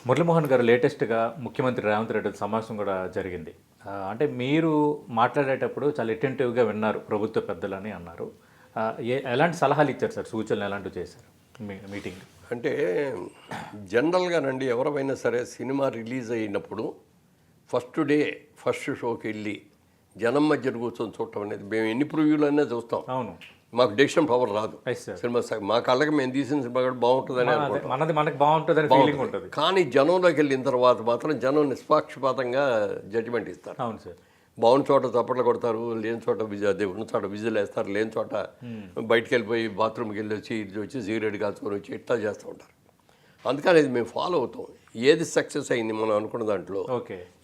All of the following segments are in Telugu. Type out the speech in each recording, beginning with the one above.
మురళీమోహన్ గారు లేటెస్ట్గా ముఖ్యమంత్రి రేవంత్ రెడ్డి సమావేశం కూడా జరిగింది. అంటే మీరు మాట్లాడేటప్పుడు చాలా అటెంటివ్గా విన్నారు ప్రభుత్వ పెద్దలని అన్నారు. ఎలాంటి సలహాలు ఇచ్చారు సార్, సూచనలు ఎలాంటివి చేశారు మీటింగ్? అంటే జనరల్గానండి ఎవరైనా సరే సినిమా రిలీజ్ అయినప్పుడు ఫస్ట్ షోకి వెళ్ళి జనం మధ్య కూర్చొని చూడటం అనేది మేము ఎన్ని ప్రివ్యూలు అయినా చూస్తాం. అవును, మాకు డెసిషన్ పవర్ రాదు. సినిమా మా కళ్ళకి మేము తీసిన సినిమా కూడా బాగుంటుందని మనది మనకు బాగుంటుందని ఫీలింగ్ ఉంటుంది. కానీ జనంలోకి వెళ్ళిన తర్వాత మాత్రం జనం నిష్పాక్షపాతంగా జడ్జిమెంట్ ఇస్తారు. అవును సార్. బాగున్న చోట చప్పట్లు కొడతారు, లేని చోట అదే ఉన్న చోట విజిల్ వేస్తారు, లేని చోట బయటికి వెళ్ళిపోయి బాత్రూమ్కి వెళ్ళి వచ్చి ఇది వచ్చి సిగరెట్ కాల్చుకొని వచ్చి ఇట్లా చేస్తూ ఉంటారు. అందుకని ఇది మేము ఫాలో అవుతాం. ఏది సక్సెస్ అయింది మనం అనుకున్న దాంట్లో,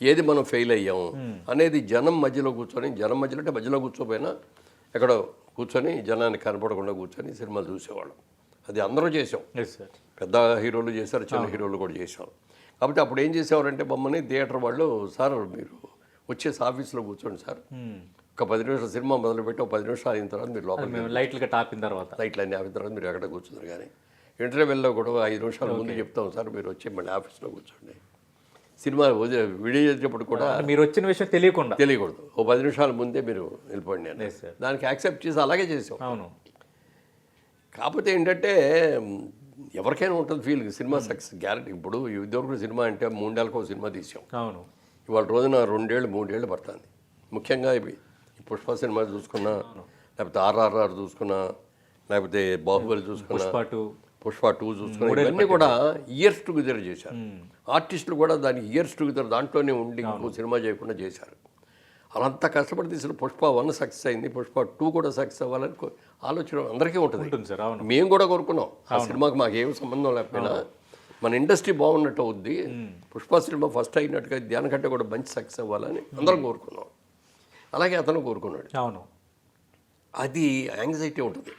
ఏది మనం ఫెయిల్ అయ్యాము అనేది జనం మధ్యలో కూర్చొని, జనం మధ్యలో అంటే మధ్యలో కూర్చోపోయినా ఎక్కడో కూర్చొని జనానికి కనపడకుండా కూర్చొని సినిమాలు చూసేవాళ్ళం. అది అందరూ చేసాం. పెద్ద హీరోలు చేశారు, చిన్న హీరోలు కూడా చేసాం. కాబట్టి అప్పుడు ఏం చేసేవారంటే మమ్మల్ని థియేటర్ వాళ్ళు, సార్ మీరు వచ్చేసి ఆఫీస్లో కూర్చోండి సార్, ఒక 10 నిమిషాలు సినిమా మొదలుపెట్టి ఒక 10 నిమిషాలు అయిన తర్వాత మీరు లోపల లైట్లు ఆపిన తర్వాత మీరు ఎక్కడ కూర్చున్నారు. కానీ ఇంటర్వెల్లో కూడా 5 నిమిషాల ముందు చెప్తాం సార్, మీరు వచ్చి మళ్ళీ ఆఫీస్లో కూర్చోండి. సినిమా విడిచేటప్పుడు కూడా మీరు వచ్చిన విషయం తెలియకూడదు. ఓ 10 నిమిషాల ముందే మీరు వెళ్ళిపోండి అని దానికి యాక్సెప్ట్ చేసి అలాగే చేసాం. అవును. కాకపోతే ఏంటంటే ఎవరికైనా ఉంటుంది ఫీల్, సినిమా సక్సెస్ గ్యారెంటీ. ఇప్పుడు ఇదివరకు సినిమా అంటే 3 ఏళ్ళకో సినిమా తీసాం. అవును. ఇవాళ రోజున 2 ఏళ్ళు 3 ఏళ్ళు పడుతుంది. ముఖ్యంగా ఇవి పుష్ప సినిమా చూసుకున్నా, లేకపోతే ఆర్ఆర్ఆర్ చూసుకున్నా, లేకపోతే బాహుబలి చూసుకున్నా, పుష్ప 2 చూసుకున్నా, ఇవన్నీ కూడా ఇయర్స్ టుగెదర్ చేశారు. ఆర్టిస్టులు కూడా దాన్ని ఇయర్స్ టుగెదర్ దాంట్లోనే ఉండి ఇంకో సినిమా చేయకుండా చేశారు. అలంతా కష్టపడి తీసిన పుష్ప 1 సక్సెస్ అయింది, పుష్ప 2 కూడా సక్సెస్ అవ్వాలని ఆలోచన అందరికీ ఉంటుంది. మేము కూడా కోరుకున్నాం. ఆ సినిమాకి మాకు ఏమి సంబంధం లేకపోయినా మన ఇండస్ట్రీ బాగున్నట్టు అవుద్ది, పుష్ప సినిమా ఫస్ట్ అయినట్టుగా దానికంటే కూడా మంచి సక్సెస్ అవ్వాలని అందరం కోరుకున్నాం. అలాగే అతను కోరుకున్నాడు. అవును. అది యాంగ్జైటీ ఉంటుంది.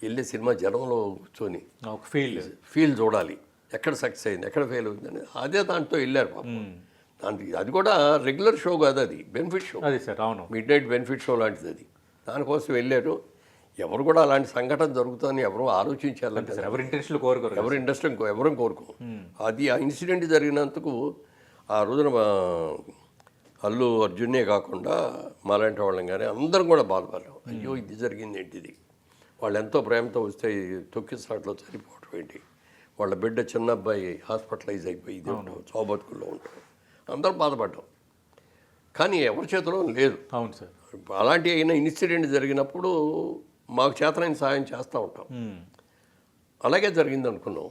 వెళ్ళే సినిమా జనంలో కూర్చొని ఒక ఫీల్ చూడాలి, ఎక్కడ సక్సెస్ అయింది, ఎక్కడ ఫెయిల్ అవుతుంది అని. అదే దాంట్లో వెళ్ళారు పాపం. దానికి అది కూడా రెగ్యులర్ షో కాదు, అది benefit show, mid night benefit show లాంటిది. అది దానికోసం వెళ్ళారు. ఎవరు కూడా అలాంటి సంఘటన జరుగుతుందని ఎవరు ఆలోచించాలంటే ఎవరి ఇంట్రెస్ట్ ఎవరు కోరుకో. అది ఆ ఇన్సిడెంట్ జరిగినందుకు ఆ రోజున అల్లు అర్జునే కాకుండా మాలాంటి వాళ్ళం కానీ అందరం కూడా బాధపడ్డాం. అయ్యో ఇది జరిగింది ఏంటిది, వాళ్ళు ఎంతో ప్రేమతో వస్తే తొక్కిసాట్లో చనిపోవటం ఏంటి, వాళ్ళ బిడ్డ చిన్న అబ్బాయి హాస్పిటలైజ్ అయిపోయి ఇది చౌబతుకుల్లో ఉంటాం, అందరం బాధపడ్డాం. కానీ ఎవరి చేతిలో లేదు. అవును సార్. అలాంటి అయినా ఇన్సిడెంట్ జరిగినప్పుడు మాకు చేతనైన సాయం చేస్తూ ఉంటాం. అలాగే జరిగింది అనుకున్నాం.